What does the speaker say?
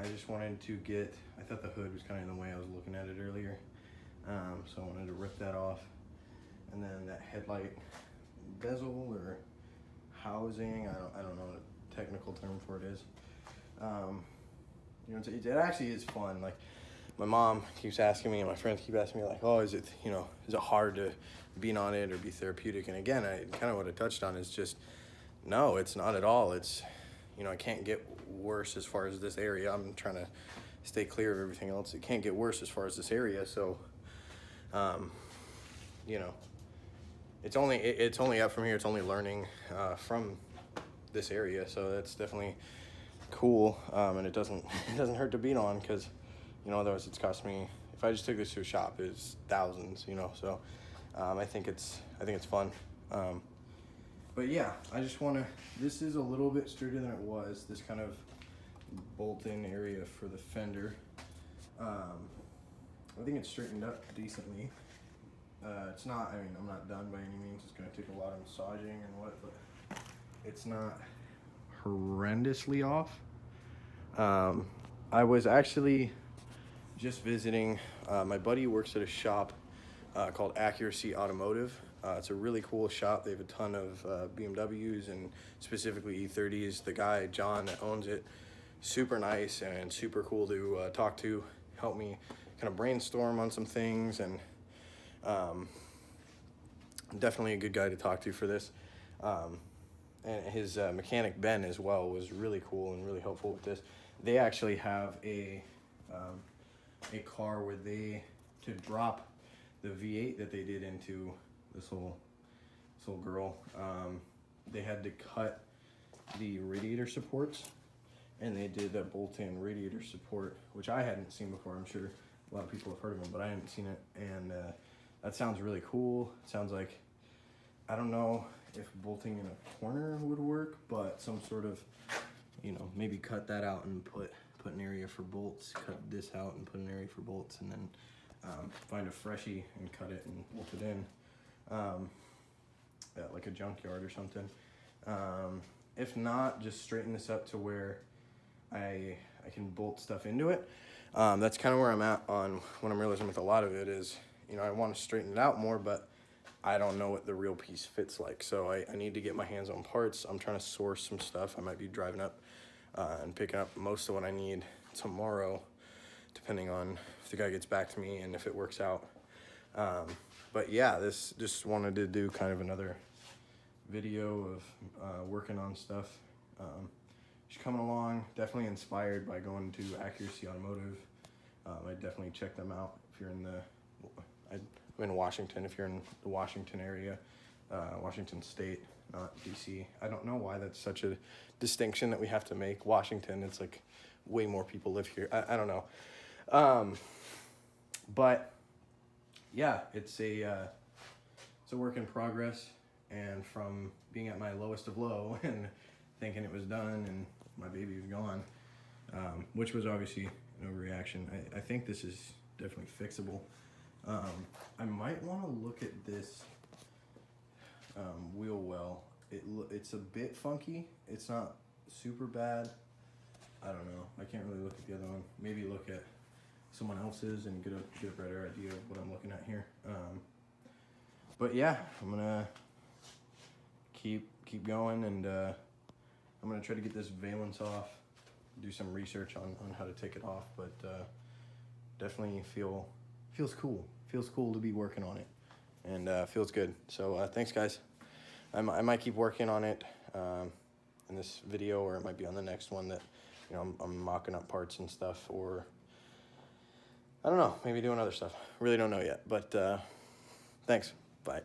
I just wanted to get, I thought the hood was kind of in the way I was looking at it earlier. So I wanted to rip that off. And then that headlight bezel or housing, I don't know what the technical term for it is. You know, it actually is fun. Like, my mom keeps asking me and my friends keep asking me, like, oh, is it hard to beat on it or be therapeutic? And again, kind of what I touched on is just, no, it's not at all. It's, it can't get worse as far as this area. I'm trying to stay clear of everything else. It can't get worse as far as this area. So, it's only up from here. It's only learning from this area. So that's definitely cool. And it doesn't hurt to beat on, because, otherwise it's cost me, if I just took this to a shop, it's thousands, so I think it's fun. But yeah, I just want to, this is a little bit straighter than it was, this kind of bolt-in area for the fender. I think it's straightened up decently. It's not, I'm not done by any means. It's going to take a lot of massaging and but it's not horrendously off. I was actually just visiting, my buddy works at a shop called Accuracy Automotive. It's a really cool shop. They have a ton of BMWs and specifically e30s. The guy, John, that owns it, super nice and super cool to talk to, help me kind of brainstorm on some things, and definitely a good guy to talk to for this. And his mechanic, Ben, as well, was really cool and really helpful with this. They actually have a car where to drop the V8 that they did into this whole girl, they had to cut the radiator supports, and they did that bolt-in radiator support, which I hadn't seen before. I'm sure a lot of people have heard of them, but I hadn't seen it, and that sounds really cool. It sounds like, I don't know if bolting in a corner would work, but some sort of, maybe cut that out and put an area for bolts, cut this out and put an area for bolts, and then find a freshie and cut it and bolt it in, at like a junkyard or something. If not, just straighten this up to where I can bolt stuff into it. That's kind of where I'm at on what I'm realizing with a lot of it is, I want to straighten it out more, but I don't know what the real piece fits like. So I need to get my hands on parts. I'm trying to source some stuff. I might be driving up and picking up most of what I need tomorrow, depending on if the guy gets back to me and if it works out. But yeah, this just wanted to do kind of another video of working on stuff. Just coming along, definitely inspired by going to Accuracy Automotive. I definitely check them out if you're I'm in Washington, if you're in the Washington area, Washington State, not DC. I don't know why that's such a distinction that we have to make. Washington, it's like way more people live here. I don't know. But yeah, it's a work in progress, and from being at my lowest of low and thinking it was done and my baby was gone, which was obviously an overreaction. I think this is definitely fixable. I might want to look at this wheel well. It's a bit funky. It's not super bad. I don't know. I can't really look at the other one. Maybe look at someone else's and get a better idea of what I'm looking at here. But yeah, I'm gonna keep going, and I'm gonna try to get this valence off. Do some research on how to take it off, but definitely feels cool. Feels cool to be working on it, and feels good. So thanks, guys. I might keep working on it in this video, or it might be on the next one that I'm mocking up parts and stuff, or I don't know, maybe doing other stuff. Really don't know yet, but thanks. Bye.